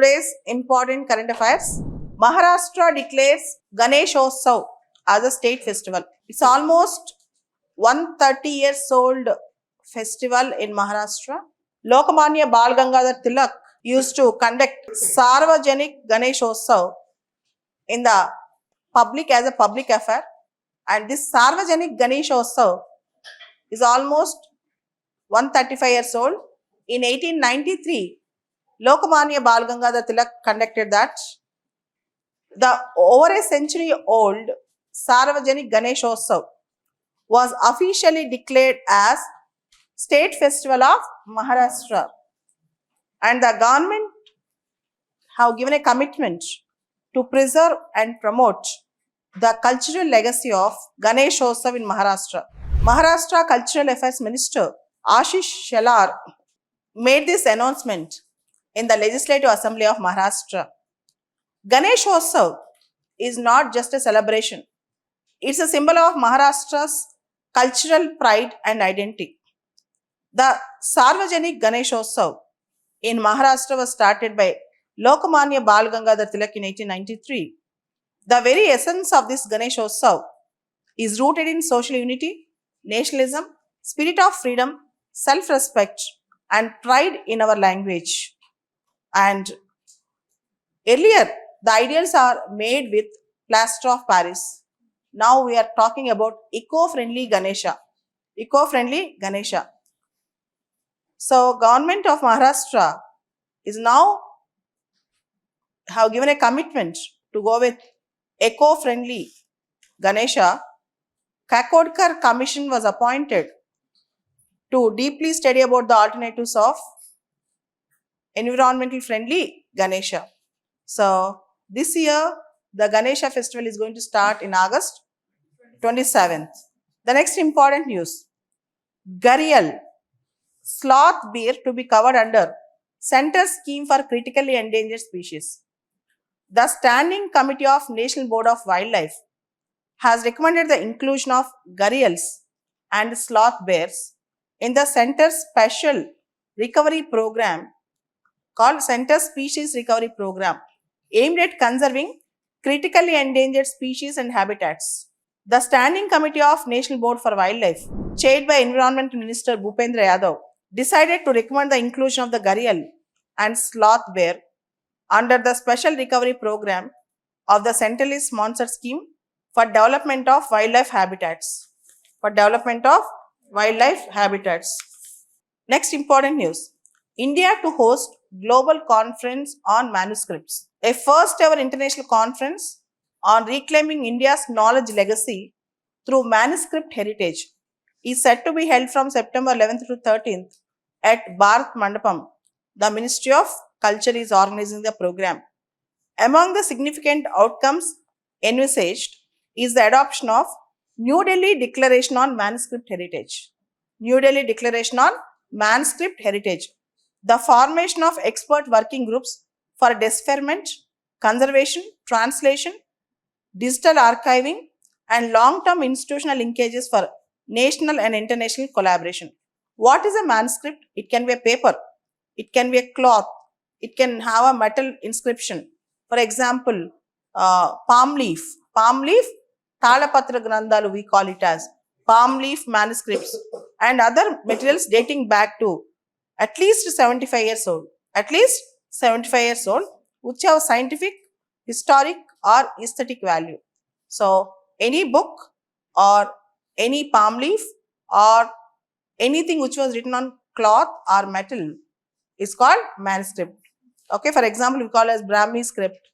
today's important current affairs. Maharashtra declares Ganeshotsav as a state festival. It's almost 130 years old festival in Maharashtra. Lokmanya Bal Gangadhar Tilak used to conduct Sarvajanik Ganeshotsav in the public as a public affair, and this Sarvajanik Ganeshotsav is almost 135 years old. In 1893, Lokmanya Bal Gangadhar Tilak conducted that. The over a century old Sarvajanik Ganeshotsav was officially declared as State Festival of Maharashtra, and the government have given a commitment to preserve and promote the cultural legacy of Ganeshotsav in Maharashtra. Maharashtra Cultural Affairs Minister Ashish Shelar made this announcement in the Legislative Assembly of Maharashtra. Ganeshotsav is not just a celebration. It's a symbol of Maharashtra's cultural pride and identity. The Sarvajanik Ganeshotsav in Maharashtra was started by Lokmanya Bal Gangadhar Tilak in 1893. The very essence of this Ganeshotsav is rooted in social unity, nationalism, spirit of freedom, self-respect, and pride in our language. And earlier, the ideals are made with plaster of Paris. Now we are talking about eco-friendly Ganesha. Eco-friendly Ganesha. So, government of Maharashtra is now have given a commitment to go with eco-friendly Ganesha. Kakodkar Commission was appointed to deeply study about the alternatives of environmental friendly Ganesha. So, this year the Ganesha festival is going to start in August 27th. The next important news, Gharial, sloth bear to be covered under Center Scheme for Critically Endangered Species. The Standing Committee of National Board of Wildlife has recommended the inclusion of gharials and sloth bears in the Center's special recovery program called Center Species Recovery Program, aimed at conserving critically endangered species and habitats. The Standing Committee of National Board for Wildlife, chaired by Environment Minister Bhupendra Yadav, decided to recommend the inclusion of the gharial and sloth bear under the Special Recovery Program of the centrally sponsored scheme for development of wildlife habitats. Next important news, India to host Global Conference on Manuscripts. A first ever international conference on reclaiming India's knowledge legacy through manuscript heritage is set to be held from September 11th to 13th at Bharat Mandapam. The Ministry of Culture is organizing the program. Among the significant outcomes envisaged is the adoption of New Delhi Declaration on Manuscript Heritage. New Delhi Declaration on Manuscript Heritage. The formation of expert working groups for decipherment, conservation, translation, digital archiving, and long-term institutional linkages for national and international collaboration. What is a manuscript? It can be a paper, it can be a cloth, it can have a metal inscription. For example, palm leaf, Talapatra Grandalu we call it as, palm leaf manuscripts, and other materials dating back to at least 75 years old, which have scientific, historic or aesthetic value. So, any book or any palm leaf or anything which was written on cloth or metal is called manuscript. Okay, for example, we call it as Brahmi script.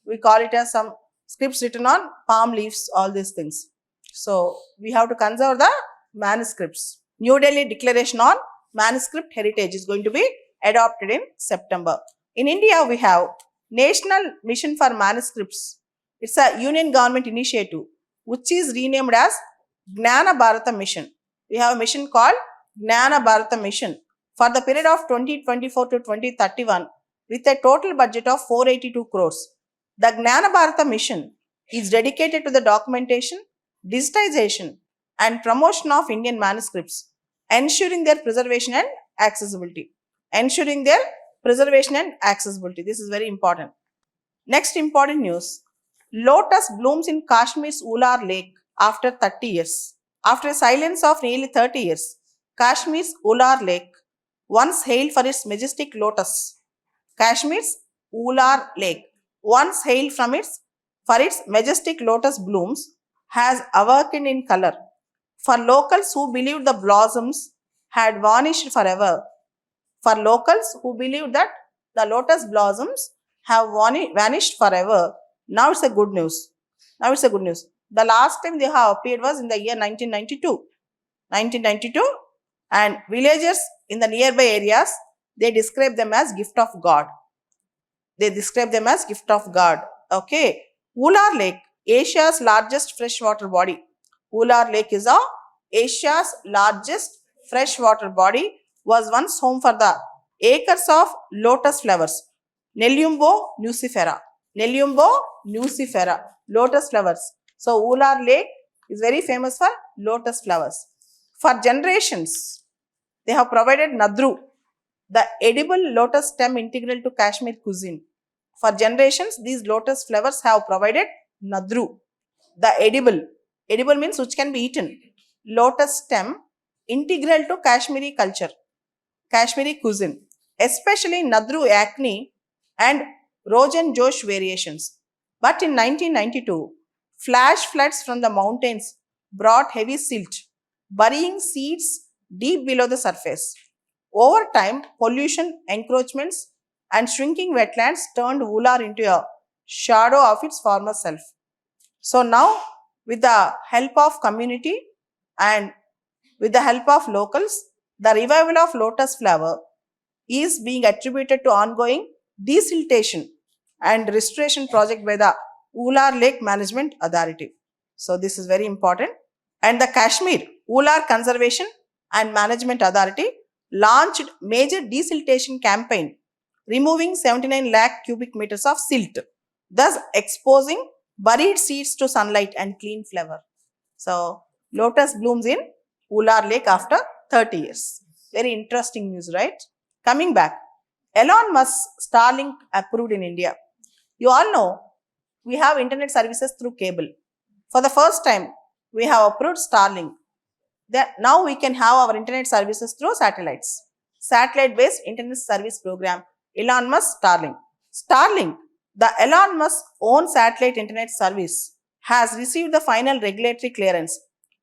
We call it as some scripts written on palm leaves, all these things. So, we have to conserve the manuscripts. New Delhi Declaration on Manuscript Heritage is going to be adopted in September. In India, we have National Mission for Manuscripts. It's a union government initiative which is renamed as Gnana Bharata Mission. We have a mission called Gnana Bharata Mission for the period of 2024 to 2031 with a total budget of 482 crores. The Gnana Bharata Mission is dedicated to the documentation, digitization and promotion of Indian manuscripts, ensuring their preservation and accessibility. preservation and accessibility. This is very important. Next important news. Lotus blooms in Kashmir's Ular Lake after 30 years. After a silence of nearly 30 years, Kashmir's Ular Lake, once hailed for its majestic lotus. Kashmir's Ular Lake, once hailed for its majestic lotus blooms, has awakened in color. For locals who believed the blossoms had vanished forever, for locals who believed that the lotus blossoms have vanished forever, now it's a good news. Now it's a good news. The last time they have appeared was in the year 1992. 1992, and villagers in the nearby areas, they describe them as gift of God. They describe them as gift of God. Okay. Ular Lake, Asia's largest freshwater body. Ular Lake is Asia's largest freshwater body, was once home for the acres of lotus flowers. Nelumbo nucifera. Nelumbo nucifera. Lotus flowers. So, Ular Lake is very famous for lotus flowers. For generations, they have provided nadru, the edible lotus stem integral to Kashmir cuisine. For generations, these lotus flowers have provided nadru, the edible means which can be eaten, lotus stem integral to Kashmiri culture, Kashmiri cuisine, especially nadru yakni and Rogan Josh variations. But in 1992, flash floods from the mountains brought heavy silt, burying seeds deep below the surface. Over time, pollution, encroachments, and shrinking wetlands turned Ular into a shadow of its former self. So now, with the help of community and with the help of locals, the revival of lotus flower is being attributed to ongoing desiltation and restoration project by the Ular Lake Management Authority. So this is very important. And the Kashmir Ular Conservation and Management Authority launched major desiltation campaign, removing 79 lakh cubic meters of silt, thus exposing buried seeds to sunlight and clean flower. So lotus blooms in Ular Lake after 30 years. Very interesting news, right? Coming back, Elon Musk's Starlink approved in India. You all know we have internet services through cable. For the first time, we have approved Starlink. Now we can have our internet services through satellites. Satellite-based internet service program, Elon Musk Starlink. Starlink, the Elon Musk own satellite internet service, has received the final regulatory clearance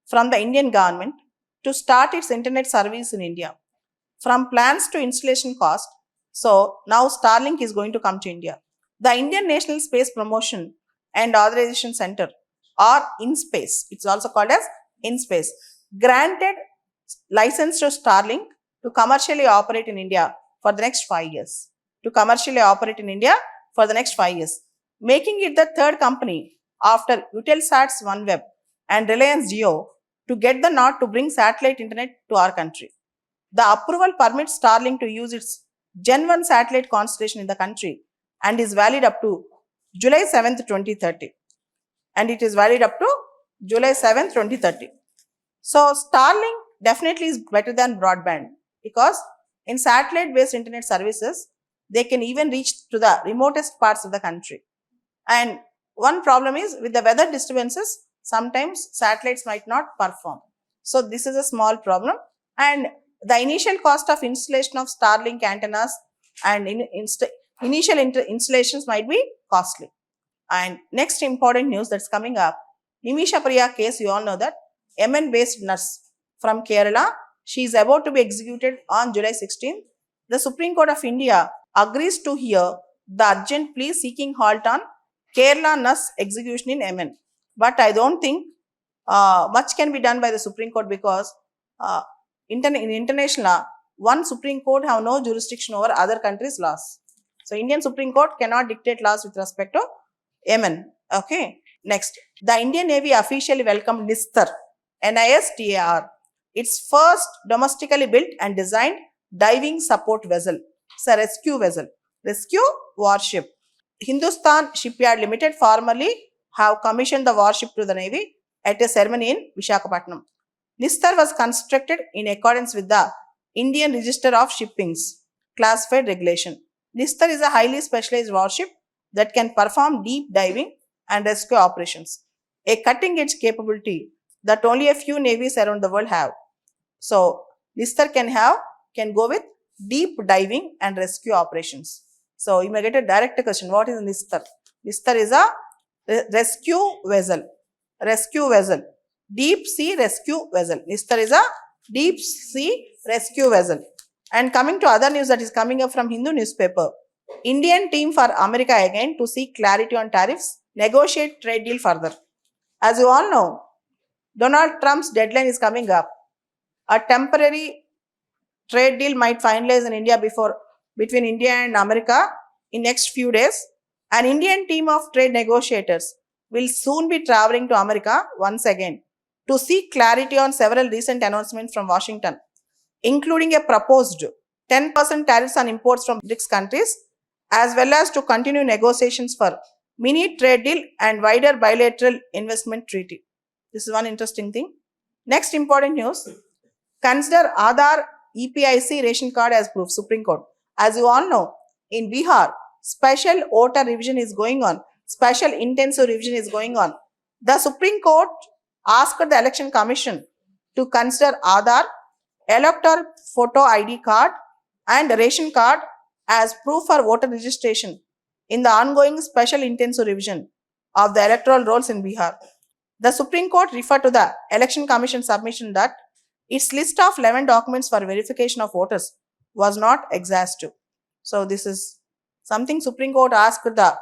from the Indian government to start its internet service in India. From plans to installation cost, so now Starlink is going to come to India. The Indian National Space Promotion and Authorization Center, or INSPACE, it's also called as INSPACE, granted license to Starlink to commercially operate in India for the next 5 years. To commercially operate in India for the next 5 years, making it the third company after Eutelsat's OneWeb and Reliance Jio to get the nod to bring satellite internet to our country. The approval permits Starlink to use its Gen 1 satellite constellation in the country and is valid up to July 7th, 2030. And it is valid up to July 7th, 2030. So Starlink definitely is better than broadband because in satellite-based internet services, they can even reach to the remotest parts of the country. And one problem is with the weather disturbances, sometimes satellites might not perform. So this is a small problem, and the initial cost of installation of Starlink antennas and initial installations might be costly. And next important news that's coming up, Nimisha Priya case, you all know that Yemen-based nurse from Kerala, she is about to be executed on July 16th. The Supreme Court of India agrees to hear the urgent plea seeking halt on Kerala nurse execution in Yemen. But I don't think much can be done by the Supreme Court because in international law, one Supreme Court have no jurisdiction over other countries' laws. So Indian Supreme Court cannot dictate laws with respect to Yemen. Okay. Next, the Indian Navy officially welcomed NISTAR, NISTAR, its first domestically built and designed diving support vessel. It's a rescue warship. Hindustan Shipyard Limited formerly have commissioned the warship to the Navy at a ceremony in Visakhapatnam. NISTAR was constructed in accordance with the Indian Register of Shipping's classified regulation. Nistar is a highly specialized warship that can perform deep diving and rescue operations, a cutting edge capability that only a few navies around the world have. So, Nistar can go with deep diving and rescue operations. So, you may get a direct question. What is Nistar? Nistar is a rescue vessel. Rescue vessel. Deep sea rescue vessel. Nistar is a deep sea rescue vessel. And coming to other news that is coming up from Hindu newspaper. Indian team for America again to seek clarity on tariffs, negotiate trade deal further. As you all know, Donald Trump's deadline is coming up. A temporary trade deal might finalize in India between India and America in next few days. An Indian team of trade negotiators will soon be traveling to America once again to seek clarity on several recent announcements from Washington, including a proposed 10% tariffs on imports from BRICS countries, as well as to continue negotiations for mini trade deal and wider bilateral investment treaty. This is one interesting thing. Next important news. Consider Aadhaar EPIC ration card as proof, Supreme Court. As you all know, in Bihar, special voter revision is going on. Special intensive revision is going on. The Supreme Court asked the Election Commission to consider Aadhaar, electoral photo ID card and ration card as proof for voter registration in the ongoing special intensive revision of the electoral rolls in Bihar. The Supreme Court referred to the Election Commission submission that its list of 11 documents for verification of voters was not exhaustive. So this is something Supreme Court asked the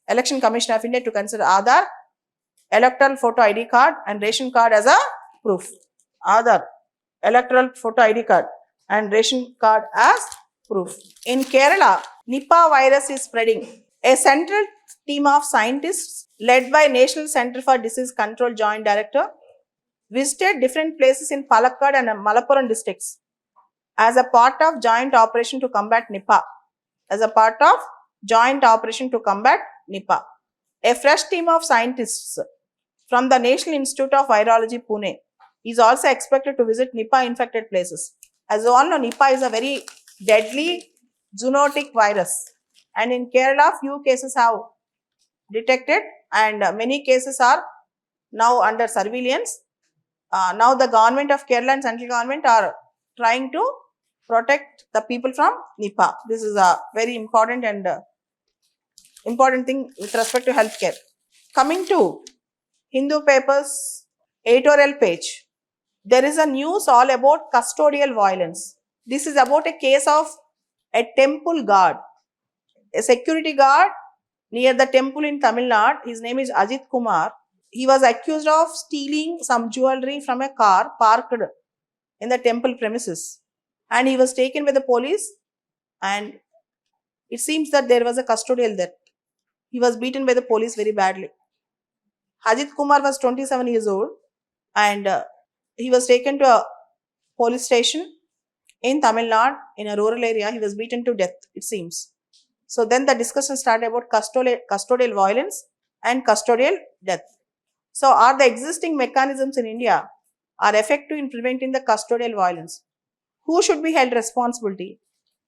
Election Commission of India to consider Aadhaar, electoral photo ID card and ration card as a proof. Aadhaar, electoral photo ID card and ration card as proof. In Kerala, Nipah virus is spreading. A central team of scientists led by National Center for Disease Control Joint Director visited different places in Palakkad and Malappuram districts as a part of joint operation to combat Nipah. As a part of joint operation to combat Nipah. A fresh team of scientists from the National Institute of Virology, Pune, is also expected to visit Nipah infected places. As you all know, Nipah is a very deadly zoonotic virus, and in Kerala, few cases have detected, and many cases are now under surveillance. Now the government of Kerala and central government are trying to protect the people from Nipah. This is a very important and important thing with respect to healthcare. Coming to Hindu papers editorial page, there is a news all about custodial violence. This is about a case of a temple guard, a security guard near the temple in Tamil Nadu. His name is Ajit Kumar. He was accused of stealing some jewelry from a car parked in the temple premises, and he was taken by the police, and it seems that there was a custodial there. He was beaten by the police very badly. Ajit Kumar was 27 years old, and he was taken to a police station in Tamil Nadu in a rural area. He was beaten to death, it seems. So then the discussion started about custodial violence and custodial death. So are the existing mechanisms in India are effective in preventing the custodial violence? Who should be held responsibility,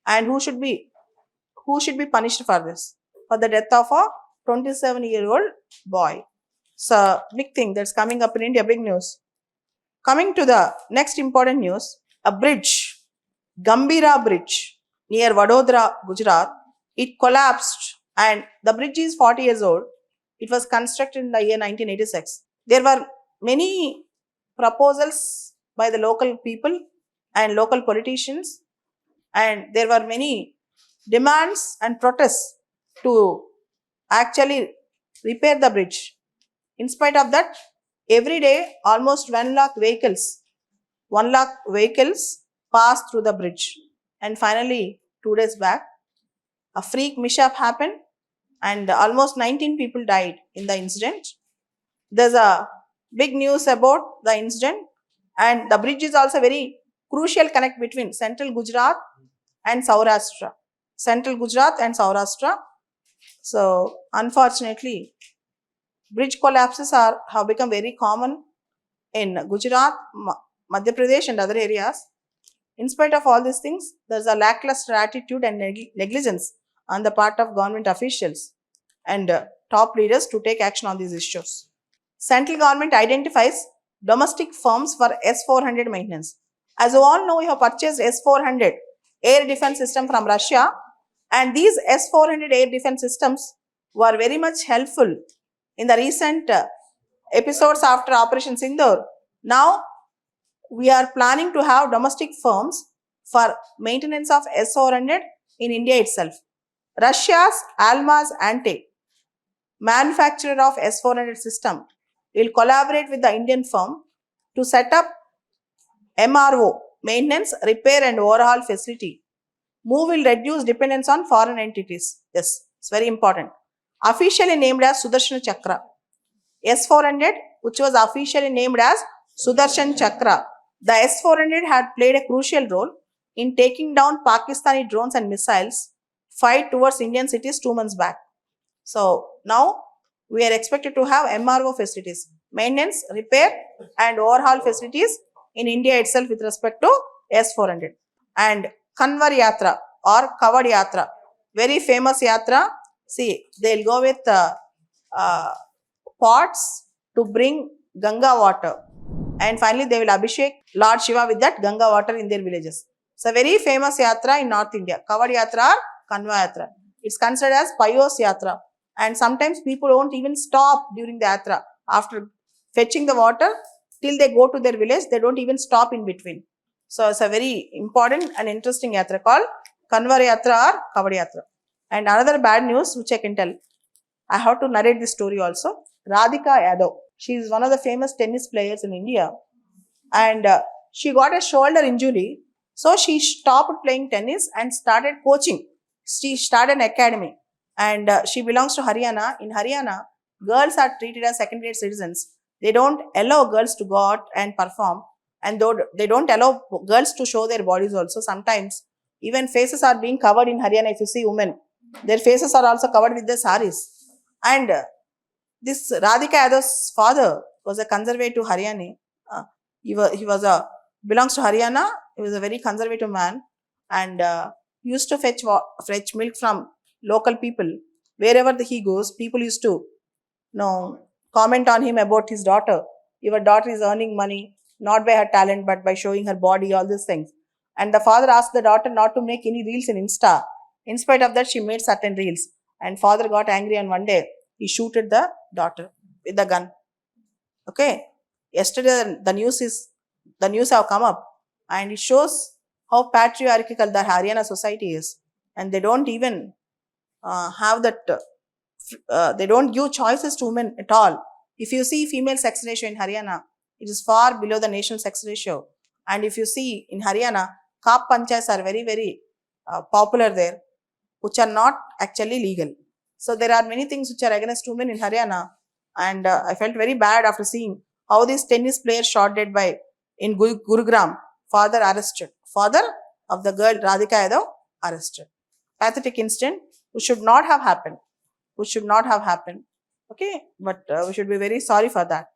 and who should be punished for this? For the death of a 27-year-old boy. So big thing that's coming up in India, big news. Coming to the next important news, a bridge, Gambira Bridge near Vadodara, Gujarat, it collapsed, and the bridge is 40 years old. It was constructed in the year 1986. There were many proposals by the local people and local politicians, and there were many demands and protests to actually repair the bridge. In spite of that, every day almost 1 lakh vehicles pass through the bridge. And finally, 2 days back, a freak mishap happened and almost 19 people died in the incident. There's a big news about the incident, and the bridge is also very crucial connect between central Gujarat and Saurashtra. Central Gujarat and Saurashtra. So unfortunately, bridge collapses have become very common in Gujarat, Madhya Pradesh and other areas. In spite of all these things, there's a lackluster attitude and negligence on the part of government officials and top leaders to take action on these issues. Central government identifies domestic firms for S-400 maintenance. As you all know, we have purchased S-400 air defense system from Russia, and these S-400 air defense systems were very much helpful in the recent episodes after Operation Sindoor. Now, we are planning to have domestic firms for maintenance of S-400 in India itself. Russia's Almaz Ante, manufacturer of S-400 system, will collaborate with the Indian firm to set up MRO, maintenance, repair and overhaul facility. Move will reduce dependence on foreign entities. Yes, it's very important. Officially named as Sudarshan Chakra. S-400, which was officially named as Sudarshan Chakra. The S-400 had played a crucial role in taking down Pakistani drones and missiles fired towards Indian cities 2 months back. So now we are expected to have MRO facilities, maintenance, repair and overhaul facilities in India itself with respect to S-400. And Kanwar Yatra or Kavad Yatra, very famous yatra. See, they'll go with pots to bring Ganga water, and finally they will abhishek Lord Shiva with that Ganga water in their villages. It's a very famous yatra in North India, Kavad Yatra or Kanwa Yatra. It's considered as pious yatra, and sometimes people don't even stop during the yatra. After fetching the water till they go to their village, they don't even stop in between. So it's a very important and interesting yatra called Kanwar Yatra or Kavad Yatra. And another bad news which I can tell, I have to narrate this story also. Radhika Yadav, she is one of the famous tennis players in India, and she got a shoulder injury. So she stopped playing tennis and started coaching. She started an academy, and she belongs to Haryana. In Haryana, girls are treated as second-rate citizens. They don't allow girls to go out and perform, and they don't allow girls to show their bodies also. Sometimes even faces are being covered in Haryana. If you see women, their faces are also covered with the saris. And this Radhika Yadav's father was a conservative Haryani. He belongs to Haryana. He was a very conservative man, and used to fetch milk from local people. Wherever he goes, people used to comment on him about his daughter. Your daughter is earning money not by her talent but by showing her body, all these things. And the father asked the daughter not to make any reels in Insta. In spite of that, she made certain reels. And father got angry, and one day he shooted the daughter with the gun. Okay. Yesterday the news have come up, and it shows how patriarchal the Haryana society is. And they don't even have that, they don't give choices to women at all. If you see female sex ratio in Haryana, it is far below the national sex ratio. And if you see in Haryana, Kap Panchayats are very, very popular there, which are not actually legal. So there are many things which are against women in Haryana, and I felt very bad after seeing how this tennis player shot dead by in Gurugram, father arrested. Father of the girl Radhika Yadav arrested. Pathetic incident which should not have happened. Okay, but we should be very sorry for that.